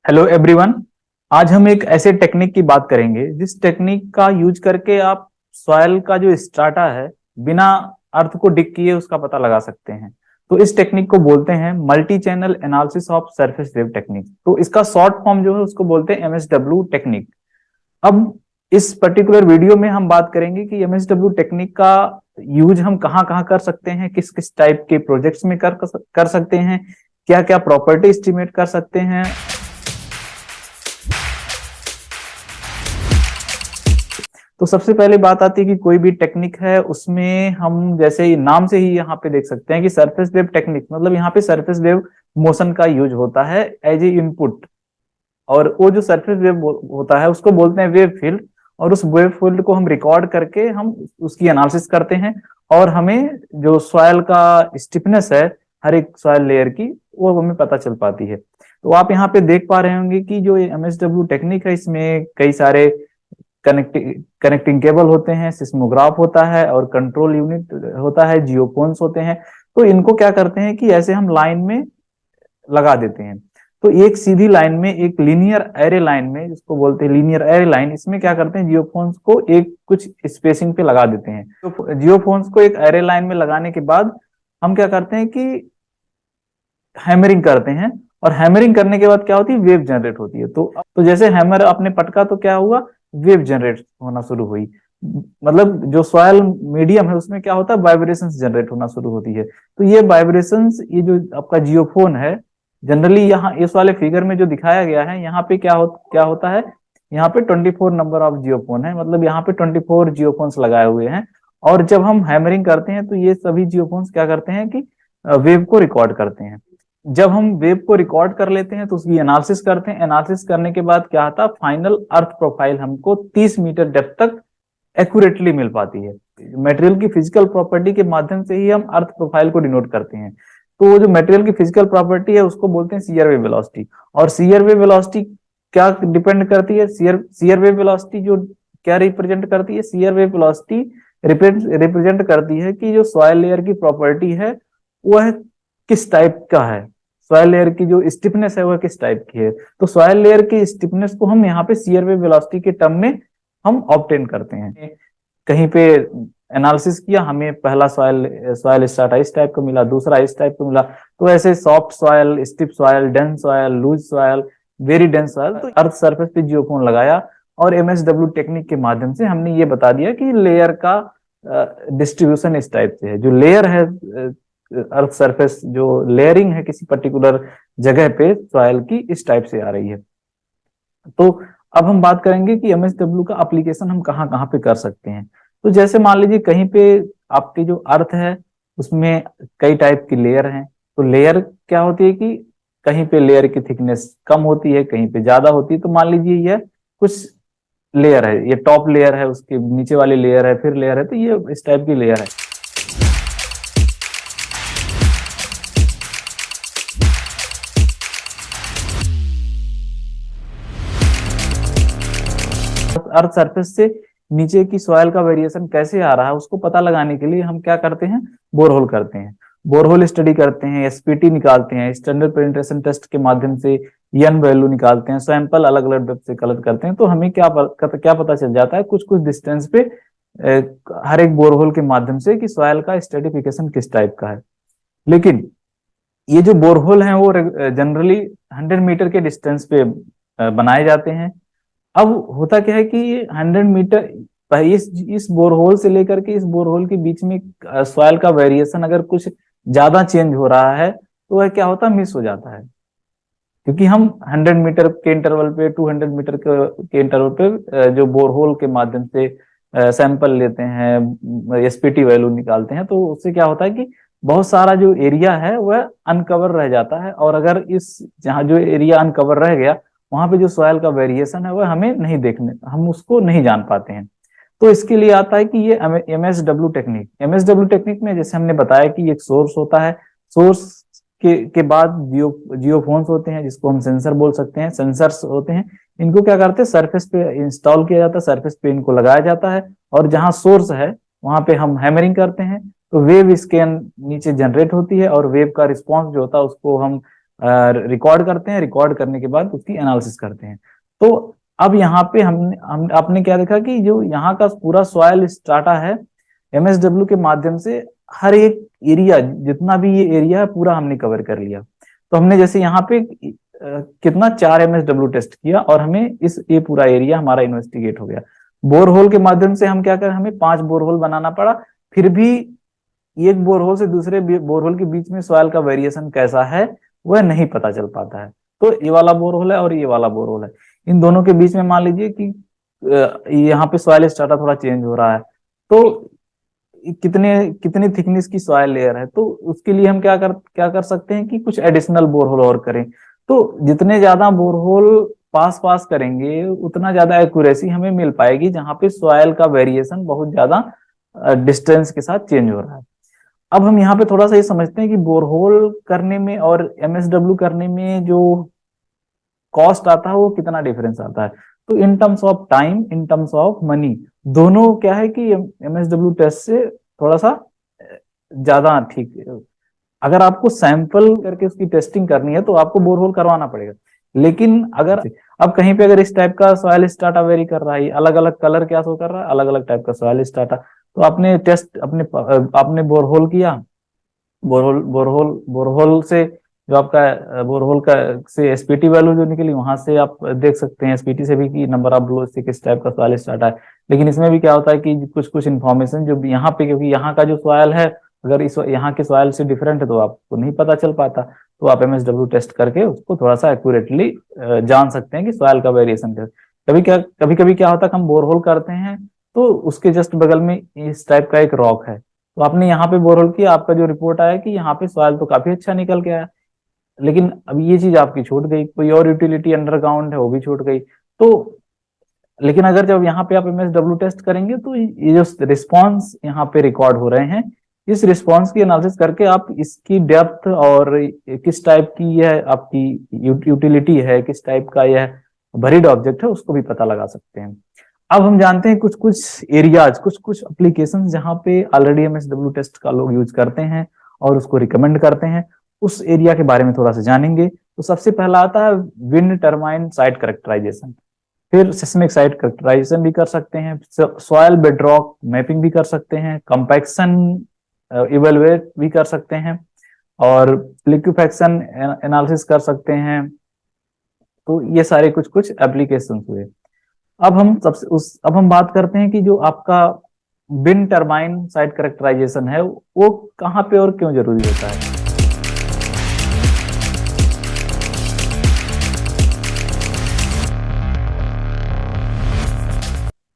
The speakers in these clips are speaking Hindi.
Hello everyone. आज हम एक ऐसे टेक्निक की बात करेंगे जिस टेक्निक का यूज करके आप सॉइल का जो स्ट्राटा है बिना अर्थ को डिग किए उसका पता लगा सकते हैं। तो इस टेक्निक को बोलते हैं multi channel analysis of surface wave technique. तो इसका शॉर्ट फॉर्म जो है उसको बोलते हैं एमएसडब्ल्यू टेक्निक। अब इस पर्टिकुलर वीडियो में हम बात करेंगे कि एमएसडब्ल्यू टेक्निक का यूज हम कहाँ कहाँ कर सकते हैं, किस किस टाइप के प्रोजेक्ट्स में कर सकते हैं, क्या क्या प्रॉपर्टी एस्टिमेट कर सकते हैं। तो सबसे पहले बात आती है कि कोई भी टेक्निक है उसमें हम जैसे ही नाम से ही यहाँ पे देख सकते हैं कि सरफेस वेव टेक्निक, मतलब यहाँ पे सरफेस वेव मोशन का यूज होता है एज ए इनपुट। और वो जो सरफेस वेव होता है उसको बोलते हैं वेव फील्ड। और उस वेव फील्ड को हम रिकॉर्ड करके हम उसकी एनालिसिस करते हैं और हमें जो सॉइल का स्टिफनेस है हर एक सॉइल लेयर की वो हमें पता चल पाती है। तो आप यहाँ पे देख पा रहे होंगे कि जो एमएसडब्ल्यू टेक्निक है इसमें कई सारे कनेक्टिंग केबल होते हैं, सिस्मोग्राफ होता है और कंट्रोल यूनिट होता है, जियोफोन्स होते हैं। तो इनको क्या करते हैं कि ऐसे हम लाइन में लगा देते हैं। तो एक सीधी लाइन में, एक लीनियर एरे लाइन में, जिसको बोलते हैं लीनियर एरे लाइन, इसमें क्या करते हैं जियोफोन्स को एक कुछ स्पेसिंग पे लगा देते हैं। तो जियोफोन्स को एक एरे लाइन में लगाने के बाद हम क्या करते हैं कि हैमरिंग करते हैं। और हैमरिंग करने के बाद क्या होती है, वेव जनरेट होती है। तो जैसे हैमर आपने पटका तो क्या हुआ, वेव जनरेट होना शुरू हुई। मतलब जो सॉइल मीडियम है उसमें क्या होता है, वाइब्रेशंस जनरेट होना शुरू होती है। तो ये वाइब्रेशंस, ये जो आपका जियोफोन है, जनरली यहाँ इस वाले फिगर में जो दिखाया गया है, यहाँ पे क्या होता है, यहाँ पे 24 नंबर ऑफ जियोफोन है, मतलब यहाँ पे 24 जियोफोन्स लगाए हुए हैं। और जब हम हैमरिंग करते हैं तो ये सभी जियोफोन्स क्या करते हैं कि वेव को रिकॉर्ड करते हैं। जब हम वेव को रिकॉर्ड कर लेते हैं तो उसकी एनालिसिस करते हैं। एनालिसिस करने के बाद क्या आता है, फाइनल अर्थ प्रोफाइल हमको 30 मीटर डेप्थ तक एक्यूरेटली मिल पाती है। मटेरियल की फिजिकल प्रॉपर्टी के माध्यम से ही हम अर्थ प्रोफाइल को डिनोट करते हैं। तो वो जो मटेरियल की फिजिकल प्रॉपर्टी है उसको बोलते हैं शियर वेव वेलोसिटी। और शियर वेव वेलोसिटी क्या डिपेंड करती है, शियर वेव वेलोसिटी जो क्या रिप्रेजेंट करती है, शियर वेव वेलोसिटी रिप्रेजेंट करती है कि जो सॉइल लेयर की प्रॉपर्टी है वह किस टाइप का है, सॉइल लेयर की जो स्टिफनेस है वह किस टाइप की है। तो सॉइल लेयर की स्टिफनेस को हम यहाँ पे शियर वेव वेलोसिटी के टर्म में हम ऑब्टेन करते हैं। कहीं पे एनालिसिस किया, हमें पहला सॉइल स्ट्राटा इस टाइप का मिला, दूसरा इस टाइप का मिला। तो ऐसे soft soil, stiff soil, dense soil, loose soil, very dense soil. तो अर्थ सरफेस पे जियोफोन लगाया और एमएसडब्ल्यू टेक्निक के माध्यम से हमने ये बता दिया कि लेयर का डिस्ट्रीब्यूशन इस टाइप से है। जो लेयर है, अर्थ सरफेस जो लेयरिंग है किसी पर्टिकुलर जगह पे सॉइल की, इस टाइप से आ रही है। तो अब हम बात करेंगे कि एमएसडब्ल्यू का एप्लीकेशन हम कहाँ कहाँ पे कर सकते हैं। तो जैसे मान लीजिए कहीं पे आपकी जो अर्थ है उसमें कई टाइप की लेयर हैं। तो लेयर क्या होती है कि कहीं पे लेयर की थिकनेस कम होती है, कहीं पे ज्यादा होती है। तो मान लीजिए यह कुछ लेयर है, ये टॉप लेयर है, उसके नीचे वाली लेयर है, फिर लेयर है, तो ये इस टाइप की लेयर है। अर्थ सरफेस से नीचे की सॉइल का वेरिएशन कैसे आ रहा है उसको पता लगाने के लिए हम क्या करते हैं, बोरहोल करते हैं। बोरहोल स्टडी करते हैं, एसपीटी निकालते हैं, स्टैंडर्ड पेनिट्रेशन टेस्ट के माध्यम से एन वैल्यू निकालते हैं, सैंपल अलग अलग डेप्थ से कलेक्ट करते हैं। तो हमें क्या पता चल जाता है कुछ कुछ डिस्टेंस पे हर एक बोरहोल के माध्यम से कि सॉइल का स्ट्रेटिफिकेशन किस टाइप का है। लेकिन ये जो बोरहोल हैं वो जनरली 100 मीटर के डिस्टेंस पे बनाए जाते हैं। अब होता क्या है कि 100 मीटर इस बोरहोल से लेकर के इस बोरहोल के बीच में सॉइल का वेरिएशन अगर कुछ ज्यादा चेंज हो रहा है तो वह क्या होता है, मिस हो जाता है। क्योंकि हम 100 मीटर के इंटरवल पे, 200 मीटर के इंटरवल पे जो बोरहोल के माध्यम से सैंपल लेते हैं, एसपीटी वैल्यू निकालते हैं, तो उससे क्या होता है कि बहुत सारा जो एरिया है वह अनकवर रह जाता है। और अगर इस जहाँ जो एरिया अनकवर रह गया वहां पे जो सॉइल का वेरिएशन है वह हमें नहीं देखने, हम उसको नहीं जान पाते हैं। तो इसके लिए आता है कि ये एमएसडब्ल्यू टेक्निक। एमएसडब्ल्यू टेक्निक में जैसे हमने बताया कि एक सोर्स होता है, सोर्स के बाद जियोफोन्स होते हैं जिसको हम सेंसर बोल सकते हैं, सेंसर्स होते हैं। इनको क्या करते हैं, सरफेस पे इंस्टॉल किया जाता है, सरफेस पे इनको लगाया जाता है। और जहाँ सोर्स है वहां पे हम हैमरिंग करते हैं तो वेव इसके नीचे जनरेट होती है और वेव का रिस्पॉन्स जो होता है उसको हम रिकॉर्ड करते हैं, रिकॉर्ड करने के बाद उसकी एनालिसिस करते हैं। तो अब यहाँ पे हम आपने क्या देखा कि जो यहाँ का पूरा सॉइल स्ट्राटा है, एमएसडब्ल्यू के माध्यम से हर एक एरिया, जितना भी ये एरिया है पूरा हमने कवर कर लिया। तो हमने जैसे यहाँ पे कितना 4 एमएसडब्ल्यू टेस्ट किया और हमें इस ये पूरा एरिया हमारा इन्वेस्टिगेट हो गया। बोरहोल के माध्यम से हम क्या करें, हमें 5 बोरहोल बनाना पड़ा, फिर भी एक बोरहोल से दूसरे बोरहोल के बीच में सॉइल का वेरिएशन कैसा है वह नहीं पता चल पाता है। तो ये वाला बोरहोल है और ये वाला बोरहोल है, इन दोनों के बीच में मान लीजिए कि यहाँ पे सॉइल स्ट्राटा थोड़ा चेंज हो रहा है, तो कितने कितनी थिकनेस की सॉइल लेयर है, तो उसके लिए हम क्या कर सकते हैं कि कुछ एडिशनल बोरहोल और करें। तो जितने ज्यादा बोरहोल पास पास करेंगे उतना ज्यादा एक्यूरेसी हमें मिल पाएगी, जहां पे सॉइल का वेरिएशन बहुत ज्यादा डिस्टेंस के साथ चेंज हो रहा है। अब हम यहाँ पे थोड़ा सा ये समझते हैं कि बोरहोल करने में और एमएसडब्ल्यू करने में जो कॉस्ट आता है वो कितना डिफरेंस आता है। तो in terms of time, in terms of money, दोनों क्या है कि एमएसडब्ल्यू टेस्ट से थोड़ा सा ज्यादा ठीक है। अगर आपको सैंपल करके उसकी टेस्टिंग करनी है तो आपको बोरहोल करवाना पड़ेगा, लेकिन अगर अब कहीं पे अगर इस टाइप का सॉइल स्ट्राटा वेरी कर रहा है, अलग अलग कलर क्या शो कर रहा है, अलग अलग टाइप का सॉइल स्ट्राटा, तो आपने टेस्ट आपने बोरहोल किया, बोरहोल बोरहोल बोरहोल से जो आपका बोरहोल का से एसपीटी वैल्यू जो निकली, वहां से आप देख सकते हैं एसपीटी से भी कि नंबर ऑफ ब्लो से किस टाइप का सॉइल स्ट्राटा है। लेकिन इसमें भी क्या होता है कि कुछ कुछ इन्फॉर्मेशन जो यहाँ पे, क्योंकि यहाँ का जो सॉइल है अगर इस यहाँ के सॉइल से डिफरेंट है तो आपको नहीं पता चल पाता, तो आप एमएसडब्ल्यू टेस्ट करके उसको थोड़ा सा एक्यूरेटली जान सकते हैं कि सॉइल का वेरिएशन क्या। कभी कभी क्या होता है, हम बोरहोल करते हैं तो उसके जस्ट बगल में इस टाइप का एक रॉक है, तो आपने यहाँ पे बोरहोल किया, आपका जो रिपोर्ट आया कि यहाँ पे सॉइल तो काफी अच्छा निकल के आया, लेकिन अब ये चीज आपकी छूट गई, कोई और यूटिलिटी अंडरग्राउंड है वो भी छूट गई। तो लेकिन अगर जब यहाँ पे आप एमएसडब्ल्यू टेस्ट करेंगे तो ये जो रिस्पॉन्स यहाँ पे रिकॉर्ड हो रहे हैं, इस रिस्पॉन्स की एनालिसिस करके आप इसकी डेप्थ और किस टाइप की यह आपकी यूटिलिटी है, किस टाइप का यह बरीड ऑब्जेक्ट है, उसको भी पता लगा सकते हैं। अब हम जानते हैं कुछ कुछ एरियाज, कुछ कुछ एप्लीकेशन जहाँ पे ऑलरेडी एमएसडब्ल्यू टेस्ट का लोग यूज करते हैं और उसको रिकमेंड करते हैं, उस एरिया के बारे में थोड़ा सा जानेंगे। तो सबसे पहला आता है विंड टर्बाइन साइट करेक्टराइजेशन, फिर सिस्मिक साइट करेक्टराइजेशन भी कर सकते हैं, सॉयल बेडरॉक मैपिंग भी कर सकते हैं, कंपैक्शन इवेलुएट भी कर सकते हैं, और लिक्विफैक्शन एनालिसिस कर सकते हैं। तो ये सारे कुछ कुछ एप्लीकेशन हुए। अब हम बात करते हैं कि जो आपका विंड टर्बाइन साइट करेक्टराइजेशन है वो कहाँ पे और क्यों जरूरी होता है।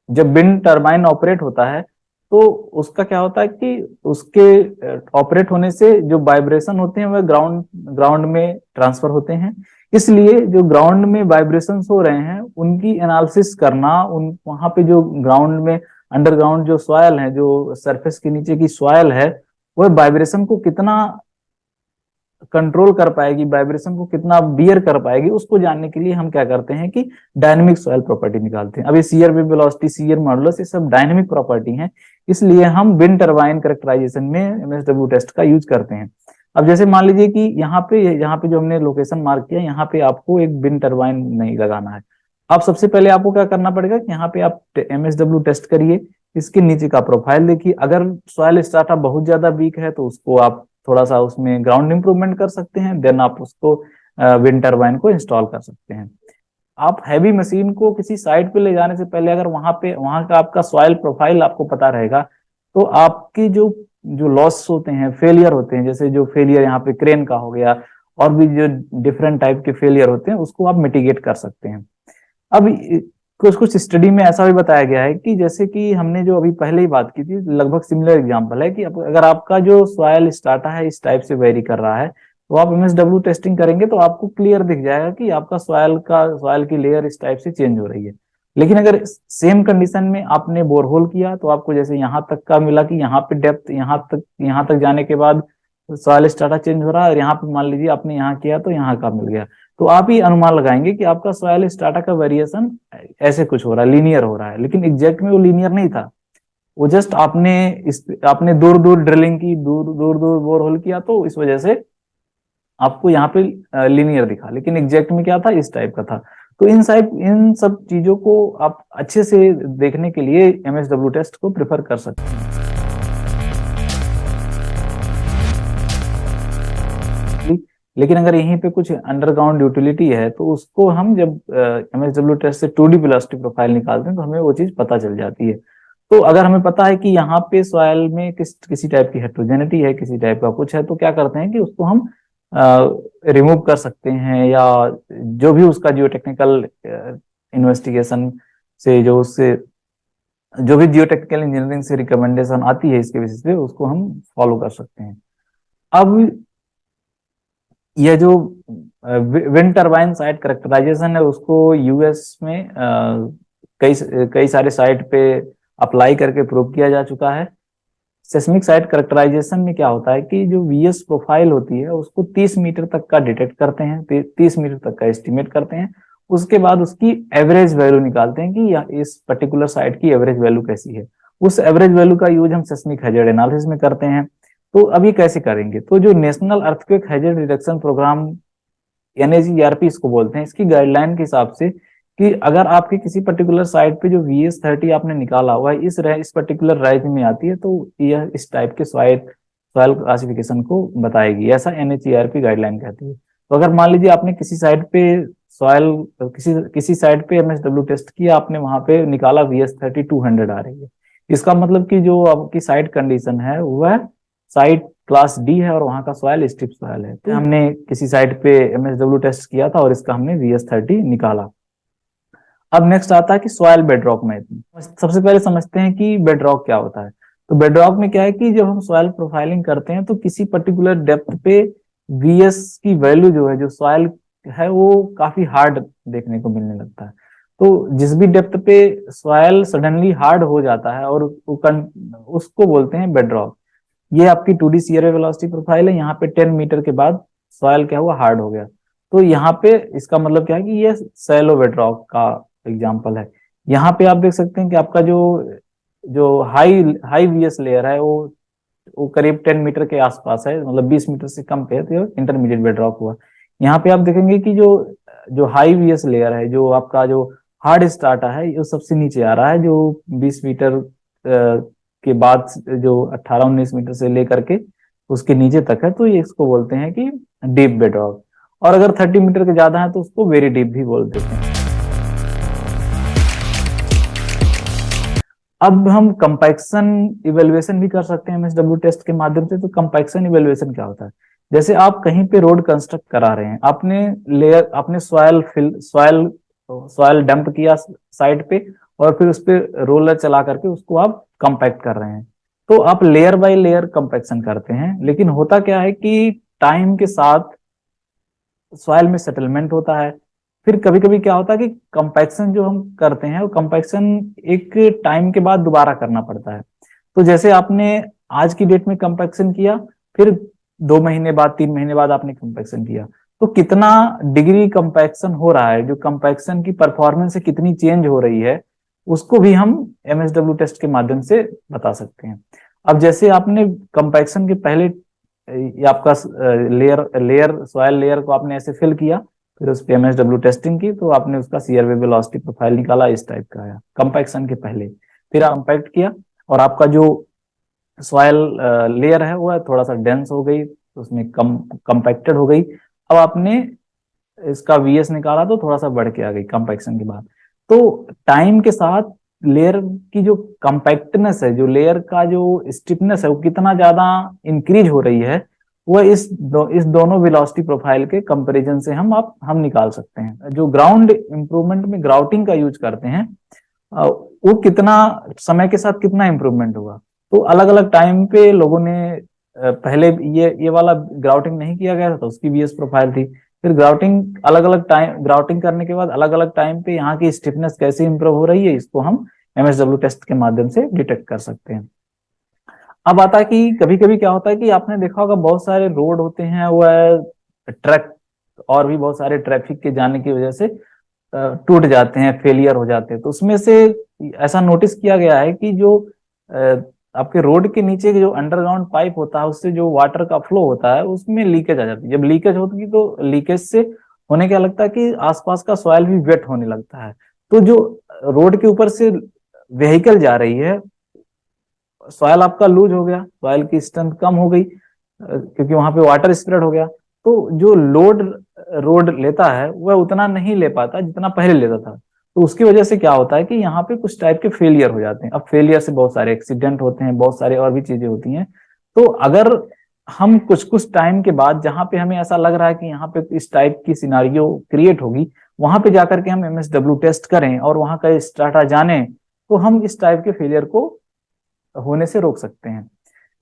जब विंड टर्बाइन ऑपरेट होता है तो उसका क्या होता है कि उसके ऑपरेट होने से जो वाइब्रेशन होते हैं वह ग्राउंड में ट्रांसफर होते हैं, इसलिए जो ग्राउंड में वाइब्रेशंस हो रहे हैं उनकी एनालिसिस करना, उन वहां पे जो ग्राउंड में अंडरग्राउंड जो सॉयल है, जो सरफेस के नीचे की सॉयल है, वह वाइब्रेशन को कितना कंट्रोल कर पाएगी, वाइब्रेशन को कितना बियर कर पाएगी, उसको जानने के लिए हम क्या करते हैं कि डायनेमिक सॉइल प्रॉपर्टी निकालते हैं। अब ये shear wave velocity, shear modulus, ये सब डायनेमिक प्रॉपर्टी हैं, इसलिए हम विंड टर्बाइन करेक्टराइजेशन में एमएसडब्ल्यू टेस्ट का यूज करते हैं। अब जैसे मान लीजिए कि यहाँ पे जो हमने लोकेशन मार्क किया, यहाँ पे आपको एक विंड टर्बाइन नहीं लगाना है। अब सबसे पहले आपको क्या करना पड़ेगा कि यहाँ पे आप एमएसडब्ल्यू टेस्ट करिए, इसके नीचे का प्रोफाइल देखिए, अगर सॉइल स्ट्राटा बहुत ज्यादा वीक है तो उसको आप थोड़ा सा उसमें ग्राउंड इंप्रूवमेंट कर सकते हैं, देन आप उसको विंड टर्बाइन को इंस्टॉल कर सकते हैं। आप हैवी मशीन को किसी साइट पे ले जाने से पहले अगर वहां का आपका सॉइल प्रोफाइल आपको पता रहेगा, तो आपकी जो जो लॉस होते हैं, फेलियर होते हैं, जैसे जो फेलियर यहाँ पे क्रेन का हो गया और भी जो डिफरेंट टाइप के फेलियर होते हैं, उसको आप मिटिगेट कर सकते हैं। अब कुछ कुछ स्टडी में ऐसा भी बताया गया है कि जैसे कि हमने जो अभी पहले ही बात की थी, लगभग सिमिलर एग्जांपल है कि अगर आपका जो सॉयल स्ट्राटा है इस टाइप से वेरी कर रहा है, तो आप एमएसडब्ल्यू टेस्टिंग करेंगे तो आपको क्लियर दिख जाएगा कि आपका सॉयल की लेयर इस टाइप से चेंज हो रही है। लेकिन अगर सेम कंडीशन में आपने बोरहोल किया तो आपको जैसे यहाँ तक का मिला कि यहाँ पे डेप्थ यहाँ तक जाने के बाद सॉयल स्ट्राटा चेंज हो रहा है, और यहाँ पे मान लीजिए आपने यहाँ किया तो यहाँ का मिल गया, तो आप ही अनुमान लगाएंगे कि आपका सॉयल स्ट्राटा का वेरिएशन ऐसे कुछ हो रहा है, लीनियर हो रहा है, लेकिन एग्जैक्ट में वो लीनियर नहीं था। वो जस्ट आपने दूर दूर ड्रिलिंग की, दूर दूर बोरहोल किया, तो इस वजह से आपको यहाँ पे लीनियर दिखा, लेकिन एग्जैक्ट में क्या था, इस टाइप का था। तो इन सब चीजों को आप अच्छे से देखने के लिए MSW टेस्ट को प्रेफर कर सकते हैं। लेकिन अगर यहीं पे कुछ अंडरग्राउंड यूटिलिटी है तो उसको हम जब MSW टेस्ट से 2D वेलोसिटी प्रोफाइल निकालते हैं तो हमें वो चीज पता चल जाती है। तो अगर हमें पता है कि यहाँ पे सॉइल में किसी टाइप की हेट्रोजेनिटी है, किसी टाइप का कुछ है, तो क्या करते हैं कि उसको हम रिमूव कर सकते हैं, या जो भी उसका जियो टेक्निकल इन्वेस्टिगेशन से जो भी जियो टेक्निकल इंजीनियरिंग से रिकमेंडेशन आती है इसके बेसिस पे उसको हम फॉलो कर सकते हैं। अब यह जो विंड टरबाइन साइट करेक्टराइजेशन है उसको यूएस में कई कई सारे साइट पे अप्लाई करके प्रूव किया जा चुका है। सेस्मिक साइट करेक्टराइजेशन में क्या होता है कि जो वीएस प्रोफाइल होती है उसको 30 मीटर तक का डिटेक्ट करते हैं, 30 मीटर तक का एस्टिमेट करते हैं। उसके बाद उसकी एवरेज वैल्यू निकालते हैं कि इस पर्टिकुलर साइट की एवरेज वैल्यू कैसी है। उस एवरेज वैल्यू का यूज हम सेस्मिक हैजर्ड एनालिसिस में करते हैं। तो अभी कैसे करेंगे, तो जो national earthquake hazard reduction programme NAGERP इसको बोलते हैं, इसकी गाइडलाइन के हिसाब से कि अगर आपके किसी पर्टिकुलर साइट पे जो VS30 आपने निकाला हुआ है इस पर्टिकुलर रेंज में आती है तो यह इस टाइप के सॉइल क्लासिफिकेशन को बताएगी, ऐसा NAGERP गाइडलाइन कहती है। तो अगर मान लीजिए आपने किसी साइट पे सॉइल किसी साइट पे MSW टेस्ट किया, आपने वहां पे निकाला VS30 200 आ रही है, इसका मतलब कि जो आपकी साइट कंडीशन है वह साइट क्लास D है और वहां का सॉइल स्टिप सॉइल है। तो हमने किसी साइट पे MSW टेस्ट किया था और इसका हमने VS30 निकाला। अब नेक्स्ट आता है कि सॉइल बेडरॉक मैपिंग। सबसे पहले समझते हैं कि बेडरॉक क्या होता है। तो बेडरॉक में क्या है कि जब हम सॉइल प्रोफाइलिंग करते हैं तो किसी पर्टिकुलर डेप्थ पे VS की वैल्यू जो है, जो सॉइल है, वो काफी हार्ड देखने को मिलने लगता है। तो जिस भी डेप्थ पे सॉइल सडनली हार्ड हो जाता है और उसको बोलते हैं बेडरॉक। ये आपकी 2D सीआरए वेलोसिटी प्रोफाइल है। यहाँ पे 10 मीटर के बाद सॉइल क्या हुआ, हार्ड हो गया। तो यहाँ पे इसका मतलब क्या है कि ये सैलो बेडरॉक का एग्जांपल है। यहाँ पे आप देख सकते हैं कि आपका जो जो हाई हाई VS लेयर है वो करीब 10 मीटर के आसपास है, मतलब 20 मीटर से कम पे है, तो इंटरमीडिएट बेडरॉक हुआ। यहाँ पे आप देखेंगे कि जो जो हाई VS लेयर है, जो आपका जो हार्ड स्टार्टा है, ये सबसे नीचे आ रहा है, जो 20 मीटर के बाद जो 18-19 मीटर से लेकर के उसके नीचे तक है, तो ये इसको बोलते हैं कि डीप बेडरॉक। और अगर 30 मीटर के ज्यादा है तो उसको वेरी डीप भी बोल देते हैं। अब हम कंपैक्शन इवेल्युएशन भी कर सकते हैं MSW टेस्ट के माध्यम से। तो कंपैक्शन इवेल्युएशन क्या होता है, जैसे आप कहीं पे रोड कंस्ट्रक्ट करा रहे हैं, आपने सॉयल डंप किया साइड पे और फिर उस पे रोलर चला करके उसको आप कंपैक्ट कर रहे हैं। तो आप लेयर बाय लेयर कंपैक्शन करते हैं, लेकिन होता क्या है कि टाइम के साथ सॉइल में सेटलमेंट होता है। फिर कभी कभी क्या होता है कि कंपैक्शन जो हम करते हैं वो कंपैक्शन एक टाइम के बाद दोबारा करना पड़ता है। तो जैसे आपने आज की डेट में कंपैक्शन किया, फिर 2 महीने बाद 3 महीने बाद आपने कंपैक्शन किया, तो कितना डिग्री कंपैक्शन हो रहा है, जो कंपैक्शन की परफॉर्मेंस से कितनी चेंज हो रही है, उसको भी हम MSW टेस्ट के माध्यम से बता सकते हैं। अब जैसे आपने कंपैक्शन के पहले ये आपका सॉइल लेयर को आपने ऐसे फिल किया, फिर उस पे MSW टेस्टिंग की, तो आपने उसका सीआरवे वेलोसिटी प्रोफाइल निकाला, इस टाइप का आया कंपैक्शन के पहले। फिर आप कंपैक्ट किया और आपका जो सॉइल लेयर है वो थोड़ा सा डेंस हो गई, उसमें कंपैक्टेड हो गई। अब आपने इसका VS निकाला तो थोड़ा सा बढ़ के आ गई कंपैक्शन के बाद। तो टाइम के साथ लेयर की जो कंपैक्टनेस है, जो लेयर का जो स्टिफनेस है, वो कितना ज्यादा इंक्रीज हो रही है, वह इस दोनों वेलोसिटी प्रोफाइल के कंपैरिजन से हम निकाल सकते हैं। जो ग्राउंड इंप्रूवमेंट में ग्राउटिंग का यूज करते हैं, वो कितना समय के साथ कितना इंप्रूवमेंट हुआ। तो अलग अलग टाइम पे लोगों ने पहले ये वाला ग्राउटिंग नहीं किया गया था तो उसकी VS प्रोफाइल थी। फिर ग्राउटिंग करने के बाद अलग अलग टाइम पे यहाँ की स्टिफनेस कैसे इंप्रूव हो रही है, इसको हम MSW टेस्ट के माध्यम से डिटेक्ट कर सकते हैं। अब आता है कि कभी कभी क्या होता है कि आपने देखा होगा बहुत सारे रोड होते हैं, वह ट्रक और भी बहुत सारे ट्रैफिक के जाने की वजह से टूट जाते हैं, फेलियर हो जाते हैं। तो उसमें से ऐसा नोटिस किया गया है कि जो आपके रोड के नीचे जो अंडरग्राउंड पाइप होता है उससे जो वाटर का फ्लो होता है उसमें लीकेज आ जाती है। जब लीकेज होती है तो लीकेज से होने क्या लगता है कि आसपास का सॉइल भी वेट होने लगता है। तो जो रोड के ऊपर से व्हीकल जा रही है, सॉइल आपका लूज हो गया, सॉइल की स्ट्रेंथ कम हो गई, क्योंकि वहां पे वाटर स्प्रेड हो गया। तो जो लोड रोड लेता है वह उतना नहीं ले पाता जितना पहले लेता था। तो उसकी वजह से क्या होता है कि यहाँ पे कुछ टाइप के फेलियर हो जाते हैं। अब फेलियर से बहुत सारे एक्सीडेंट होते हैं, बहुत सारे और भी चीजें होती हैं। तो अगर हम कुछ कुछ टाइम के बाद जहां पे हमें ऐसा लग रहा है कि यहाँ पे इस टाइप की सिनारियो क्रिएट होगी, वहां पे जाकर के हम एमएसडब्ल्यू टेस्ट करें और वहां का स्टाटा जाने, तो हम इस टाइप के फेलियर को होने से रोक सकते हैं।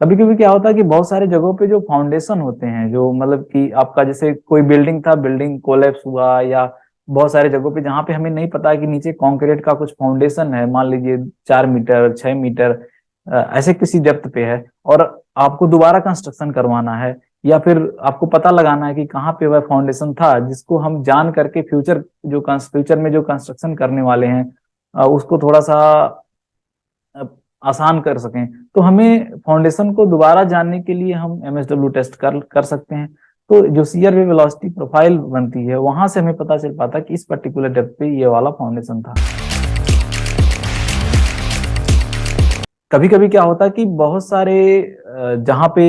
कभी कभी क्या होता है कि बहुत सारे जगहों पे जो फाउंडेशन होते हैं, जो मतलब कि आपका जैसे कोई बिल्डिंग था, बिल्डिंग कोलैप्स हुआ, या बहुत सारे जगहों पे जहाँ पे हमें नहीं पता कि नीचे कंक्रीट का कुछ फाउंडेशन है, मान लीजिए 4 मीटर 6 मीटर ऐसे किसी डेप्थ पे है, और आपको दोबारा कंस्ट्रक्शन करवाना है, या फिर आपको पता लगाना है कि कहाँ पे वह फाउंडेशन था, जिसको हम जान करके फ्यूचर में जो कंस्ट्रक्शन करने वाले हैं उसको थोड़ा सा आसान कर सकें। तो हमें फाउंडेशन को दोबारा जानने के लिए हम एमएसडब्ल्यू टेस्ट कर सकते हैं। तो जो शियर वेव वेलोसिटी प्रोफाइल बनती है वहां से हमें पता चल पाता कि इस पर्टिकुलर डेप्थ पे ये वाला फाउंडेशन था। कभी कभी क्या होता है कि बहुत सारे जहाँ पे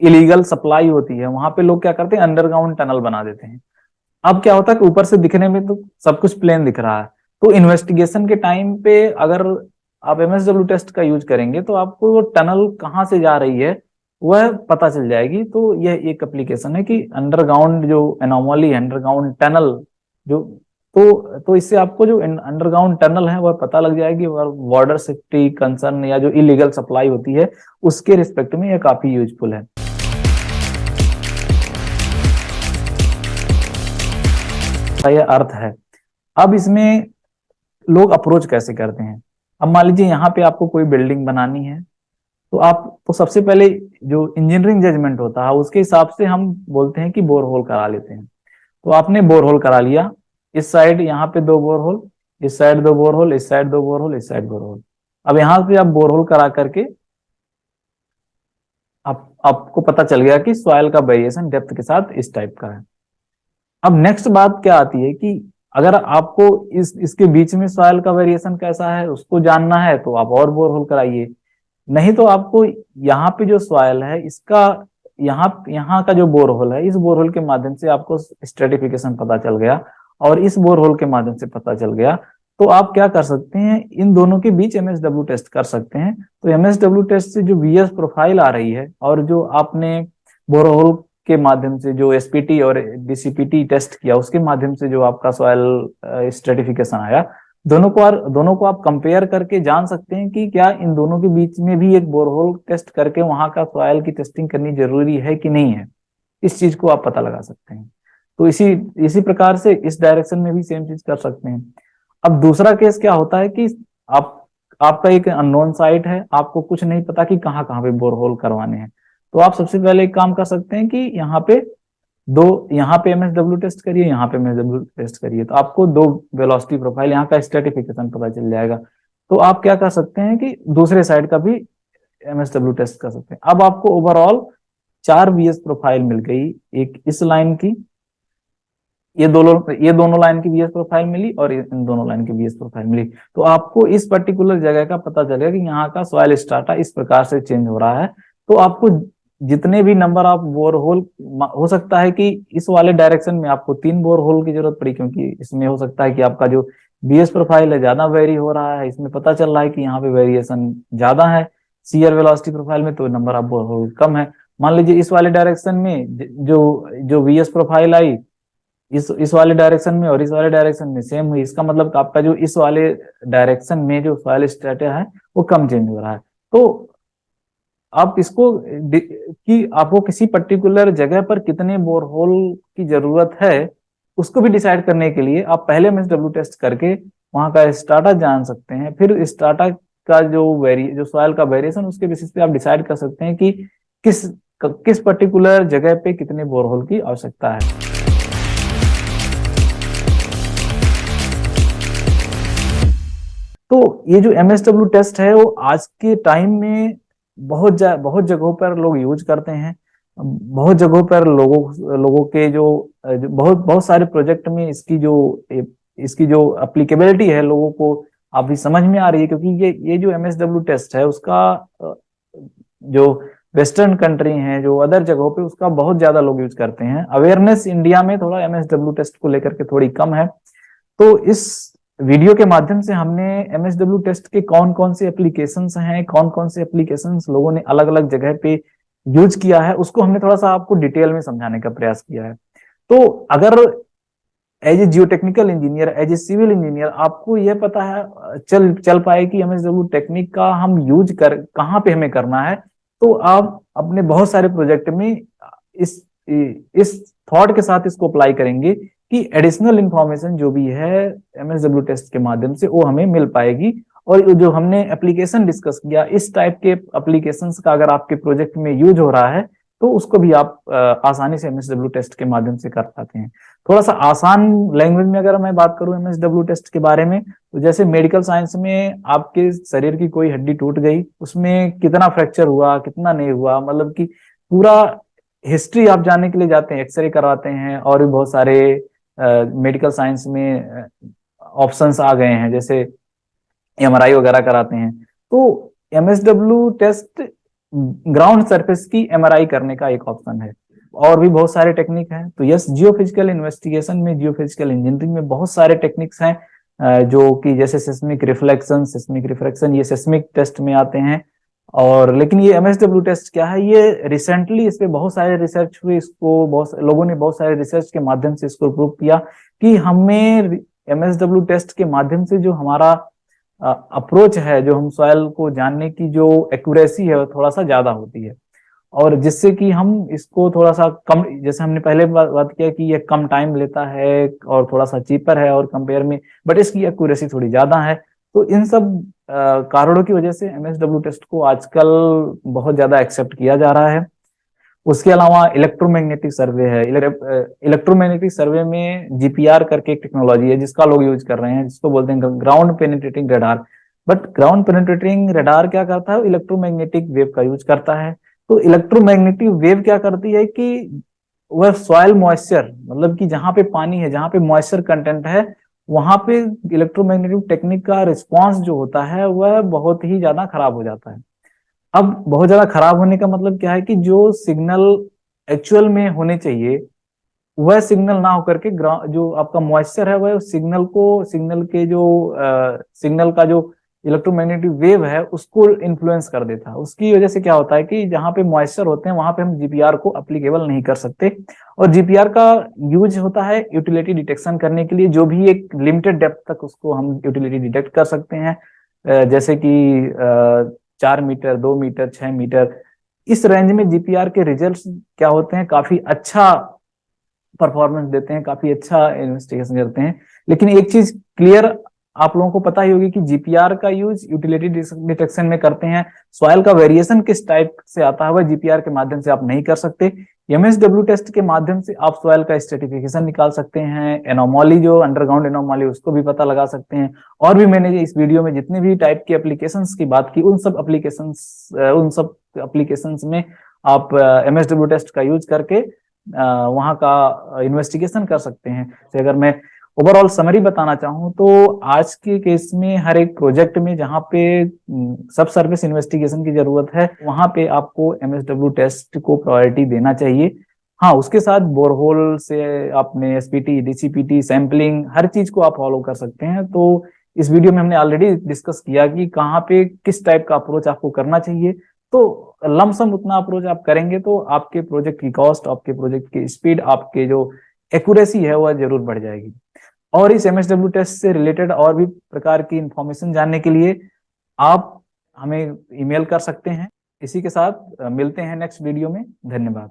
इलीगल सप्लाई होती है वहां पे लोग क्या करते हैं, अंडरग्राउंड टनल बना देते हैं। अब क्या होता है कि ऊपर से दिखने में तो सब कुछ प्लेन दिख रहा है, तो इन्वेस्टिगेशन के टाइम पे अगर आप एमएसडब्ल्यू टेस्ट का यूज करेंगे तो आपको वो टनल कहाँ से जा रही है वह पता चल जाएगी। तो यह एक एप्लीकेशन है कि अंडरग्राउंड जो एनोमली है, अंडरग्राउंड टनल जो, तो इससे आपको जो अंडरग्राउंड टनल है वह पता लग जाएगी, और वाटर सेफ्टी कंसर्न या जो इलीगल सप्लाई होती है उसके रिस्पेक्ट में यह काफी यूजफुल है। यह अर्थ है। अब इसमें लोग अप्रोच कैसे करते हैं। अब मान लीजिए यहाँ पे आपको कोई बिल्डिंग बनानी है, तो आप तो सबसे पहले जो इंजीनियरिंग जजमेंट होता है उसके हिसाब से हम बोलते हैं कि बोरहोल करा लेते हैं। तो आपने बोरहोल करा लिया, इस साइड यहाँ पे 2 बोरहोल, इस साइड 2 बोरहोल, इस साइड 2 बोरहोल, इस साइड बोरहोल। अब यहाँ पे आप बोरहोल करा करके आपको पता चल गया कि सॉइल का वेरिएशन डेप्थ के साथ इस टाइप का है। अब नेक्स्ट बात क्या आती है कि अगर आपको इसके बीच में सॉइल का वेरिएशन कैसा है उसको जानना है तो आप और बोरहोल कराइए। नहीं तो आपको यहाँ पे जो सॉइल है इसका यहाँ का जो बोरहोल है, इस बोरहोल के माध्यम से आपको स्ट्रेटिफिकेशन पता चल गया और इस बोरहोल के माध्यम से पता चल गया, तो आप क्या कर सकते हैं, इन दोनों के बीच एमएसडब्ल्यू टेस्ट कर सकते हैं। तो एमएसडब्ल्यू टेस्ट से जो वीएस प्रोफाइल आ रही है और जो आपने बोरहोल के माध्यम से जो एसपीटी और डीसीपीटी टेस्ट किया उसके माध्यम से जो आपका सॉइल स्ट्रेटिफिकेशन आया, दोनों को आप कंपेयर करके जान सकते हैं कि क्या इन दोनों के बीच में भी एक बोरहोल टेस्ट करके वहां का सॉइल की टेस्टिंग करनी जरूरी है कि नहीं है। इस चीज को आप पता लगा सकते हैं। तो इसी प्रकार से इस डायरेक्शन में भी सेम चीज कर सकते हैं। अब दूसरा केस क्या होता है कि आपका एक अननोन साइट है, आपको कुछ नहीं पता कि कहाँ कहाँ पे बोरहोल करवाने हैं। तो आप सबसे पहले एक काम कर सकते हैं कि यहाँ पे एमएसडब्ल्यू टेस्ट करिए, यहाँ पे एमएसडब्ल्यू टेस्ट करिए, तो आपको 2 वेलोसिटी प्रोफाइल यहाँ का स्ट्रेटिफिकेशन पता चल जाएगा। तो आप क्या कर सकते हैं कि दूसरे साइड का भी एमएसडब्ल्यू टेस्ट कर सकते हैं। अब आपको ओवरऑल 4 वीएस प्रोफाइल मिल गई, एक इस लाइन की, ये दोनों लाइन की वीएस प्रोफाइल मिली और इन दोनों लाइन की वीएस प्रोफाइल मिली। तो आपको इस पर्टिकुलर जगह का पता चलेगा कि यहाँ का सॉइल स्ट्राटा इस प्रकार से चेंज हो रहा है। तो आपको जितने भी नंबर ऑफ बोरहोल, हो सकता है कि इस वाले डायरेक्शन में आपको 3 बोरहोल की जरूरत पड़ी, क्योंकि इसमें हो सकता है कि आपका जो बीएस प्रोफाइल है ज्यादा वेरी हो रहा है, इसमें पता चल रहा है कि यहाँ पे वेरिएशन ज्यादा है। सीयर वेलोसिटी प्रोफाइल में तो नंबर ऑफ बोरहोल कम है। मान लीजिए इस वाले डायरेक्शन में जो वीएस प्रोफाइल आई इस वाले डायरेक्शन में और इस वाले डायरेक्शन में सेम हुई, इसका मतलब कि आपका जो इस वाले डायरेक्शन में जो सॉइल स्ट्रेटा है वो कम चेंज हो रहा है। तो आप इसको कि आपको किसी पर्टिकुलर जगह पर कितने बोरहोल की जरूरत है उसको भी डिसाइड करने के लिए आप पहले एमएसडब्ल्यू टेस्ट करके वहां का स्ट्राटा जान सकते हैं। फिर स्ट्राटा का जो सॉइल का वेरिएशन उसके बेसिस पे आप डिसाइड कर सकते हैं कि किस पर्टिकुलर जगह पे कितने बोरहोल की आवश्यकता है। तो ये जो MSW टेस्ट है वो आज के टाइम में बहुत जगहों पर लोग यूज करते हैं। बहुत जगहों पर लोगों लोगों के जो बहुत बहुत सारे प्रोजेक्ट में इसकी जो अप्लीकेबिलिटी है लोगों को अभी समझ में आ रही है, क्योंकि ये जो MSW टेस्ट है उसका जो वेस्टर्न कंट्री हैं, जो अदर जगहों पे उसका बहुत ज्यादा लोग यूज करते हैं। अवेयरनेस इंडिया में थोड़ा MSW टेस्ट को लेकर के थोड़ी कम है। तो इस वीडियो के माध्यम से हमने MSW टेस्ट के कौन कौन से एप्लीकेशंस हैं, कौन कौन से एप्लीकेशंस लोगों ने अलग अलग जगह पे यूज किया है, उसको हमने थोड़ा सा आपको डिटेल में समझाने का प्रयास किया है। तो अगर as a geotechnical engineer, as a civil engineer आपको यह पता है चल पाए कि MSW टेक्निक का हम यूज कर कहाँ पे हमें करना है, तो आप अपने बहुत सारे प्रोजेक्ट में इस इस थॉट के साथ इसको अप्लाई करेंगे कि एडिशनल इंफॉर्मेशन जो भी है MSW टेस्ट के माध्यम से वो हमें मिल पाएगी। और जो हमने एप्लीकेशन डिस्कस किया, इस टाइप के एप्लीकेशंस का अगर आपके प्रोजेक्ट में यूज हो रहा है तो उसको भी आप आसानी से MSW टेस्ट के माध्यम से कर पाते हैं। थोड़ा सा आसान लैंग्वेज में अगर मैं बात करूं MSW टेस्ट के बारे में, तो जैसे मेडिकल साइंस में आपके शरीर की कोई हड्डी टूट गई, उसमें कितना फ्रैक्चर हुआ, कितना नहीं हुआ, मतलब कि पूरा हिस्ट्री आप जानने के लिए जाते हैं, एक्सरे करवाते हैं, और भी बहुत सारे मेडिकल साइंस में ऑप्शंस आ गए हैं, जैसे MRI वगैरह कराते हैं। तो MSW टेस्ट ग्राउंड सरफेस की MRI करने का एक ऑप्शन है। और भी बहुत सारे टेक्निक हैं। तो यस, जियोफिजिकल इन्वेस्टिगेशन में, जियोफिजिकल इंजीनियरिंग में बहुत सारे टेक्निक्स हैं, जो कि जैसे सिस्मिक रिफ्लेक्शन, सिस्मिक रिफ्रैक्शन, ये सिस्मिक टेस्ट में आते हैं। और लेकिन ये MSW टेस्ट क्या है, ये रिसेंटली इस पे बहुत सारे रिसर्च हुए, इसको बहुत लोगों ने बहुत सारे रिसर्च के माध्यम से इसको प्रूव किया कि हमें MSW टेस्ट के माध्यम से जो हमारा अप्रोच है, जो हम सॉइल को जानने की जो एक्यूरेसी है, वो थोड़ा सा ज्यादा होती है। और जिससे कि हम इसको थोड़ा सा कम, जैसे हमने पहले बात किया कि ये कम टाइम लेता है और थोड़ा सा चीपर है और कंपेयर में, बट इसकी एक्यूरेसी थोड़ी ज्यादा है। तो इन सब कारणों की वजह से MSW टेस्ट को आजकल बहुत ज्यादा एक्सेप्ट किया जा रहा है। उसके अलावा इलेक्ट्रोमैग्नेटिक सर्वे है। इलेक्ट्रोमैग्नेटिक सर्वे में GPR करके एक टेक्नोलॉजी है जिसका लोग यूज कर रहे हैं, जिसको बोलते हैं ground penetrating radar. But ground penetrating radar क्या करता है, इलेक्ट्रोमैग्नेटिक वेव का यूज करता है। तो इलेक्ट्रोमैग्नेटिक वेव क्या करती है कि वह सॉइल मॉइस्चर, मतलब कि जहां पे पानी है, जहां पे मॉइस्चर कंटेंट है, वहां पे इलेक्ट्रोमैग्नेटिक टेक्निक का रिस्पॉन्स जो होता है वह बहुत ही ज्यादा खराब हो जाता है। अब बहुत ज्यादा खराब होने का मतलब क्या है कि जो सिग्नल एक्चुअल में होने चाहिए वह सिग्नल ना होकर के जो आपका मॉइस्चर है वह सिग्नल का जो इलेक्ट्रोमैग्नेटिक वेव है उसको इन्फ्लुएंस कर देता है। उसकी वजह से क्या होता है कि जहां पे मॉइस्चर होते हैं वहां पे हम GPR को अप्लीकेबल नहीं कर सकते। और GPR का यूज होता है यूटिलिटी डिटेक्शन करने के लिए, जो भी एक लिमिटेड डेप्थ तक उसको हम यूटिलिटी डिटेक्ट कर सकते हैं, जैसे कि 4 मीटर, 2 मीटर, 6 मीटर। इस रेंज में GPR के रिजल्ट्स क्या होते हैं, काफी अच्छा परफॉर्मेंस देते हैं, काफी अच्छा इन्वेस्टिगेशन करते हैं। लेकिन एक चीज क्लियर आप लोगों को पता ही होगी कि GPR का यूज यूटिलिटी डिटेक्शन में करते हैं, सॉइल का वेरिएशन किस टाइप से आता है वह GPR के माध्यम से आप नहीं कर सकते। MSW टेस्ट के माध्यम से आप सॉइल का स्ट्रेटिफिकेशन निकाल सकते हैं, एनोमॉली, जो अंडरग्राउंड एनोमॉली, उसको भी पता लगा सकते हैं। और भी मैंने इस वीडियो में जितने भी टाइप की एप्लीकेशंस की बात की, उन सब एप्लीकेशंस में आप MSW टेस्ट का यूज करके वहां का इन्वेस्टिगेशन कर सकते हैं। तो अगर मैं ओवरऑल समरी बताना चाहूँ तो आज के केस में हर एक प्रोजेक्ट में जहाँ पे सब सर्विस इन्वेस्टिगेशन की जरूरत है, वहां पे आपको MSW टेस्ट को प्रायोरिटी देना चाहिए। हाँ, उसके साथ बोरहोल से आपने SPT, DCPT, सैंपलिंग, हर चीज को आप फॉलो कर सकते हैं। तो इस वीडियो में हमने ऑलरेडी डिस्कस किया कि कहाँ पे किस टाइप का अप्रोच आपको करना चाहिए। तो लमसम उतना अप्रोच आप करेंगे तो आपके प्रोजेक्ट की कॉस्ट, आपके प्रोजेक्ट की स्पीड, आपके जो एक्यूरेसी है वह जरूर बढ़ जाएगी। और इस MSW टेस्ट से रिलेटेड और भी प्रकार की इंफॉर्मेशन जानने के लिए आप हमें ईमेल कर सकते हैं। इसी के साथ मिलते हैं नेक्स्ट वीडियो में। धन्यवाद।